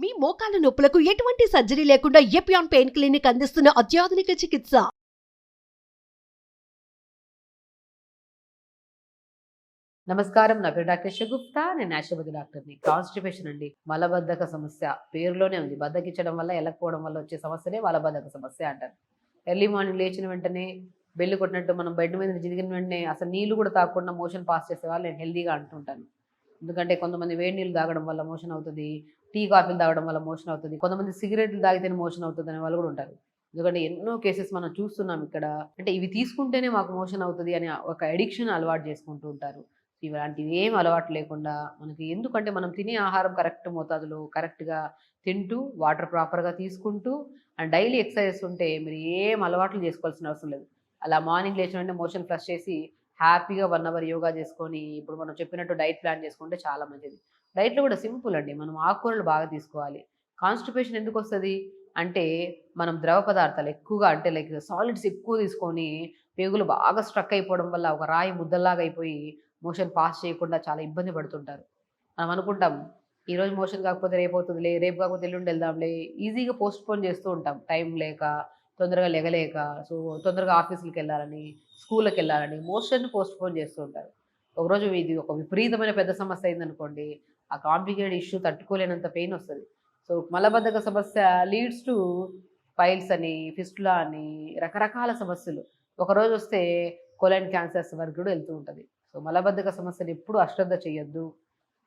మీ మోకాల నొప్పులకు ఎటువంటి సర్జరీ లేకుండా ఎపియాన్ పెయిన్ క్లినిక్ అందిస్తున్న అత్యాధునిక చికిత్స. నమస్కారం. నా పేరు డాక్టర్ షగుప్తా. నేను న్యాచురోపతి డాక్టర్ని. కాన్స్టిపేషన్ అండి, మలబద్ధక సమస్య పేరులోనే ఉంది. బద్ధకించడం వల్ల, ఎలకపోవడం వల్ల వచ్చే సమస్యనే మలబద్ధక సమస్య అంటారు. ఎర్లీ మార్నింగ్ లేచిన వెంటనే బెల్లు కొట్టినట్టు మనం బెడ్ మీద జిరిగిన వెంటనే అసలు నీళ్లు కూడా తాగకుండా మోషన్ పాస్ చేసే వాళ్ళు నేను హెల్దీగా అంటుంటాను. ఎందుకంటే కొంతమంది వేడి నీళ్ళు తాగడం వల్ల మోషన్ అవుతుంది, టీ కాఫీలు తాగడం వల్ల మోషన్ అవుతుంది, కొంతమంది సిగరెట్లు తాగితేనే మోషన్ అవుతుంది అనే వాళ్ళు కూడా ఉంటారు. ఎందుకంటే ఎన్నో కేసెస్ మనం చూస్తున్నాం ఇక్కడ. అంటే ఇవి తీసుకుంటేనే మాకు మోషన్ అవుతుంది అని ఒక అడిక్షన్ అలవాటు చేసుకుంటూ ఉంటారు. ఇలాంటివి ఏం అలవాటు లేకుండా మనకి, ఎందుకంటే మనం తినే ఆహారం కరెక్ట్ మోతాదులో కరెక్ట్గా తింటూ వాటర్ ప్రాపర్గా తీసుకుంటూ అండ్ డైలీ ఎక్సర్సైజెస్ ఉంటే మీరు ఏం అలవాట్లు చేసుకోవాల్సిన అవసరం లేదు. అలా మార్నింగ్ లేచిన వెంటనే మోషన్ ఫ్లష్ చేసి హ్యాపీగా 1 అవర్ యోగా చేసుకొని ఇప్పుడు మనం చెప్పినట్టు డైట్ ప్లాన్ చేసుకుంటే చాలా మంచిది. డైట్లో కూడా సింపుల్ అండి, మనం ఆకుకూరలు బాగా తీసుకోవాలి. కాన్స్టిపేషన్ ఎందుకు వస్తుంది అంటే మనం ద్రవ పదార్థాలు ఎక్కువగా, అంటే లైక్ సాలిడ్స్ ఎక్కువ తీసుకొని పేగులు బాగా స్ట్రక్ అయిపోవడం వల్ల ఒక రాయి ముద్దలాగా అయిపోయి మోషన్ పాస్ చేయకుండా చాలా ఇబ్బంది పడుతుంటారు. మనం అనుకుంటాం ఈరోజు మోషన్ కాకపోతే రేపు అవుతుందిలే, రేపు కాకపోతే ఎల్లుండి వెళ్దాంలే, ఈజీగా పోస్ట్ పోన్ చేస్తూ ఉంటాం టైం లేక, తొందరగా లెగలేక. సో తొందరగా ఆఫీసులకు వెళ్ళాలని, స్కూళ్ళకి వెళ్ళాలని మోషన్ పోస్ట్ పోన్ చేస్తూ ఉంటారు. ఒకరోజు ఇది ఒక విపరీతమైన పెద్ద సమస్య అయిందనుకోండి, ఆ కాంప్లికేటెడ్ ఇష్యూ తట్టుకోలేనంత పెయిన్ వస్తుంది. సో మలబద్ధక సమస్య లీడ్స్ టు పైల్స్ అని, ఫిస్టులా అని, రకరకాల సమస్యలు ఒకరోజు వస్తే కొలైన్ క్యాన్సర్స్ వరకు కూడా వెళ్తూ ఉంటుంది. సో మలబద్ధక సమస్యను ఎప్పుడు అశ్రద్ధ చేయొద్దు.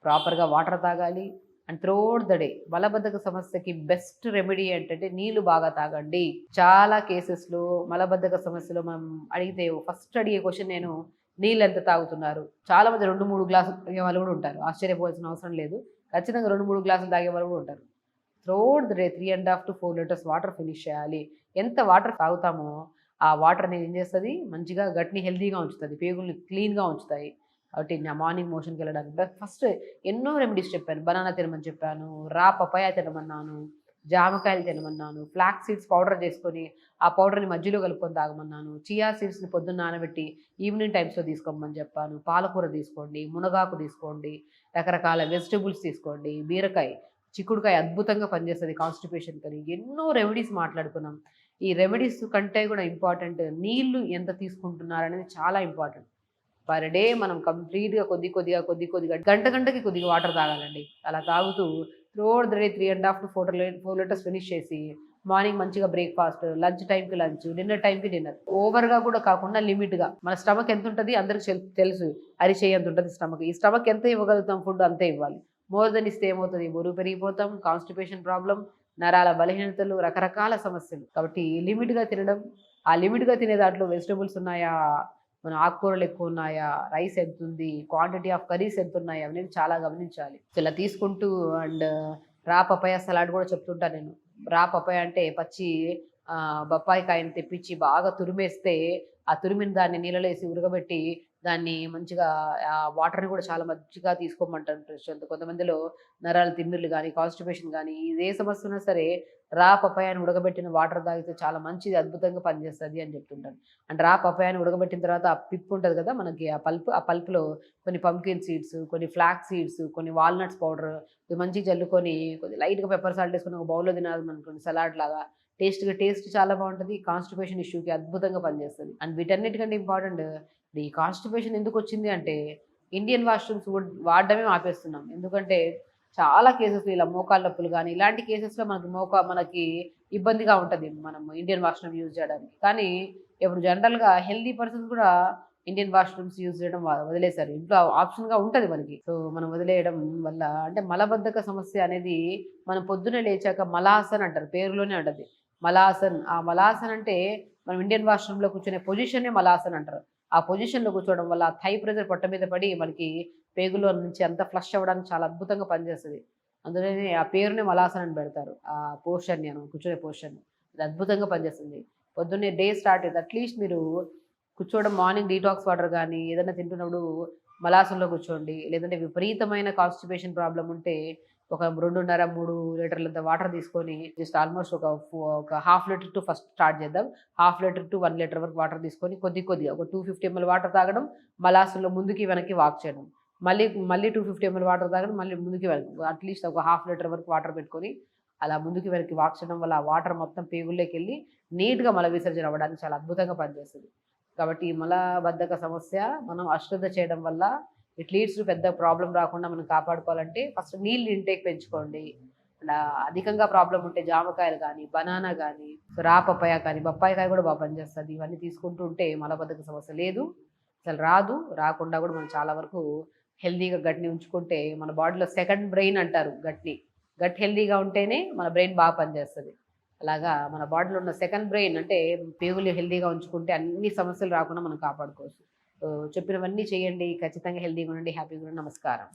ప్రాపర్గా వాటర్ తాగాలి అండ్ త్రూఅవుట్ ద డే. మలబద్ధక సమస్యకి బెస్ట్ రెమెడీ ఏంటంటే నీళ్లు బాగా తాగండి. చాలా కేసెస్లో మలబద్ధక సమస్యలో మనం అడిగితే ఫస్ట్ అడిగే క్వశ్చన్ నేను, నీళ్ళు ఎంత తాగుతున్నారు? చాలా మంది 2-3 గ్లాసులు తాగే వాళ్ళు కూడా ఉంటారు. ఆశ్చర్యపోవాల్సిన అవసరం లేదు. ఖచ్చితంగా 2-3 గ్లాసులు తాగే వాళ్ళు కూడా ఉంటారు. Throughout the day 3.5 to 4 litres water finish చేయాలి. ఎంత వాటర్ తాగుతామో ఆ వాటర్ అనేది ఏం చేస్తుంది, మంచిగా గట్ని హెల్తీగా ఉంచుతుంది, పేగుల్ని క్లీన్గా ఉంచుతాయి. కాబట్టి నా మార్నింగ్ మోషన్కి వెళ్ళడానికి ఫస్ట్ ఎన్నో రెమెడీస్ చెప్పాను. బనానా తినమని చెప్పాను, రా పపాయ తినమన్నాను, జామకాయలు తినమన్నాను, ఫ్లాక్ సీడ్స్ పౌడర్ చేసుకొని ఆ పౌడర్ని మధ్యలో కలుపుకొని తాగమన్నాను, చియా సీడ్స్ని పొద్దున్న నానబెట్టి ఈవినింగ్ టైమ్స్లో తీసుకోమని చెప్పాను, పాలకూర తీసుకోండి, మునగాకు తీసుకోండి, రకరకాల వెజిటబుల్స్ తీసుకోండి, బీరకాయ, చిక్కుడుకాయ అద్భుతంగా పనిచేస్తుంది కాన్స్టిపేషన్ కని. ఎన్నో రెమెడీస్ మాట్లాడుకున్నాం. ఈ రెమెడీస్ కంటే కూడా ఇంపార్టెంట్ నీళ్లు ఎంత తీసుకుంటున్నారనేది చాలా ఇంపార్టెంట్. పర్ డే మనం కంప్లీట్గా కొద్దిగా గంటకి కొద్దిగా వాటర్ తాగాలండి. అలా తాగుతూ throughout the day 3.5 to 4 litres finish చేసి మార్నింగ్ మంచిగా బ్రేక్ఫాస్ట్, లంచ్ టైంకి లంచ్, డిన్నర్ టైంకి డిన్నర్. ఓవర్గా కూడా కాకుండా లిమిట్గా. మన స్టమక్ ఎంత ఉంటుంది అందరికి తెలుసు, అరిచేయి ఎంత ఉంటుంది స్టమక్. ఈ స్టమక్ ఎంత ఇవ్వగలుగుతాం ఫుడ్ అంతే ఇవ్వాలి. మోర్ దెన్ ఇస్తే ఏమవుతుంది, బరువు పెరిగిపోతాం, కాన్స్టిపేషన్ ప్రాబ్లం, నరాల బలహీనతలు, రకరకాల సమస్యలు. కాబట్టి లిమిట్గా తినడం, ఆ లిమిట్గా తినే దాంట్లో వెజిటబుల్స్ ఉన్నాయా, మన ఆకుకూరలు ఎక్కువ ఉన్నాయా, రైస్ ఎంత ఉంది, క్వాంటిటీ ఆఫ్ కర్రీస్ ఎంత ఉన్నాయి అనేది చాలా గమనించాలి. ఇలా తీసుకుంటూ అండ్ రా పపాయ సలాడ్ కూడా చెప్తుంటాను నేను. రా పపాయ అంటే పచ్చి బొప్పాయి కాయని తెప్పించి బాగా తురిమేస్తే ఆ తురిమిన దాన్ని నీళ్ళలో వేసి ఉరగబెట్టి దాన్ని మంచిగా వాటర్ని కూడా చాలా మంచిగా తీసుకోమంటారు. కొంతమందిలో నరాల తిమ్మిర్లు కానీ, కాన్స్టిపేషన్ కానీ, ఇదే సమస్య ఉన్నా సరే రా పపాయాన్ని ఉడకబెట్టిన వాటర్ తాగితే చాలా మంచిది, అద్భుతంగా పనిచేస్తుంది అని చెప్తుంటాను. అంటే రా పపాయాన్ని ఉడకబెట్టిన తర్వాత ఆ పిప్ ఉంటుంది కదా మనకి, ఆ పల్ప్లో కొన్ని పంకిన్ సీడ్స్, కొన్ని ఫ్లాక్ సీడ్స్, కొన్ని వాల్నట్స్ పౌడర్ మంచిగా చల్లుకొని కొద్దిగా లైట్గా పెప్పర్ సాల్ట్ వేసుకొని ఒక బౌల్లో తినాలి అనుకోండి, సలాడ్ లాగా. టేస్ట్ చాలా బాగుంటుంది. కాన్స్టిపేషన్ ఇష్యూకి అద్భుతంగా పనిచేస్తుంది. అండ్ వీటన్నిటికంటే ఇంపార్టెంట్, ఈ కాన్స్టిపేషన్ ఎందుకు వచ్చింది అంటే ఇండియన్ వాష్రూమ్స్ వాడడమే ఆపేస్తున్నాం. ఎందుకంటే చాలా కేసెస్ ఇలా మోకాళ్ళ నొప్పులు కానీ ఇలాంటి కేసెస్లో మనకి ఇబ్బందిగా ఉంటుంది మనం ఇండియన్ వాష్రూమ్ యూజ్ చేయడానికి. కానీ ఇప్పుడు జనరల్గా హెల్దీ పర్సన్స్ కూడా ఇండియన్ వాష్రూమ్స్ యూజ్ చేయడం వదిలేశారు. ఇంట్లో ఆప్షన్గా ఉంటుంది మనకి. సో మనం వదిలేయడం వల్ల అంటే మలబద్ధక సమస్య అనేది మనం పొద్దున్నే లేచాక మలాసన్ అంటారు, పేరులోనే ఉంటుంది మలాసన్. ఆ మలాసన్ అంటే మనం ఇండియన్ వాష్రూమ్లో కూర్చునే పొజిషన్నే మలాసన్ అంటారు. ఆ పొజిషన్లో కూర్చోవడం వల్ల థై ప్రెజర్ పొట్ట మీద పడి మనకి పేగులో నుంచి అంతా ఫ్లష్ అవ్వడానికి చాలా అద్భుతంగా పనిచేస్తుంది. అందులోనే ఆ పేరునే మలాసన్ అని పెడతారు. ఆ పోర్షన్ కూర్చునే పోర్షన్ అది అద్భుతంగా పనిచేస్తుంది. పొద్దున్నే డే స్టార్ట్ అయితే అట్లీస్ట్ మీరు కూర్చోవడం, మార్నింగ్ డీటాక్స్ వాటర్ కానీ ఏదైనా తింటున్నప్పుడు మలాసంలో కూర్చోండి. లేదంటే విపరీతమైన కాన్స్టిపేషన్ ప్రాబ్లం ఉంటే ఒక 2.5-3 లీటర్లంత వాటర్ తీసుకొని జస్ట్ ఆల్మోస్ట్ ఒక half litre to first start చేద్దాం. హాఫ్ లీటర్ టు 1 లీటర్ వరకు వాటర్ తీసుకొని కొద్దిగా ఒక 250 ml వాటర్ తాగడం, మలాసంలో ముందుకి వెనక్కి వాక్ చేయడం. మళ్ళీ మళ్ళీ 250 ml వాటర్ తాగండి, మళ్ళీ ముందుకి వెళ్ళండి. అట్లీస్ట్ ఒక హాఫ్ లీటర్ వరకు వాటర్ పెట్టుకొని అలా ముందుకి వెనక్కి వాక్ చేయడం వల్ల ఆ వాటర్ మొత్తం పేగుల్లోకి వెళ్ళి నీట్గా మల విసర్జన అవ్వడానికి చాలా అద్భుతంగా పనిచేస్తుంది. కాబట్టి ఈ మలబద్ధక సమస్య మనం అశ్రద్ధ చేయడం వల్ల ఇట్ లీడ్స్ టు పెద్ద ప్రాబ్లం రాకుండా మనం కాపాడుకోవాలంటే ఫస్ట్ నీళ్ళు ఇంటేక్ పెంచుకోండి. అండ్ అధికంగా ప్రాబ్లం ఉంటే జామకాయలు కానీ, బనానా కానీ, రా పప్పాయ కానీ, బొప్పాయికాయ కూడా బాగా పనిచేస్తుంది. ఇవన్నీ తీసుకుంటూ ఉంటే మలబద్ధక సమస్య లేదు, అసలు రాదు. రాకుండా కూడా మనం చాలా వరకు హెల్తీగా గట్ని ఉంచుకుంటే మన బాడీలో సెకండ్ బ్రెయిన్ అంటారు గట్ని. గట్ హెల్తీగా ఉంటేనే మన బ్రెయిన్ బాగా పనిచేస్తుంది. అలాగా మన బాడీలో ఉన్న సెకండ్ బ్రెయిన్ అంటే పేగులు హెల్తీగా ఉంచుకుంటే అన్ని సమస్యలు రాకుండా మనం కాపాడుకోవచ్చు. చెప్పినవన్నీ చేయండి, ఖచ్చితంగా హెల్తీగా ఉండండి, హ్యాపీగా ఉండండి. నమస్కారం.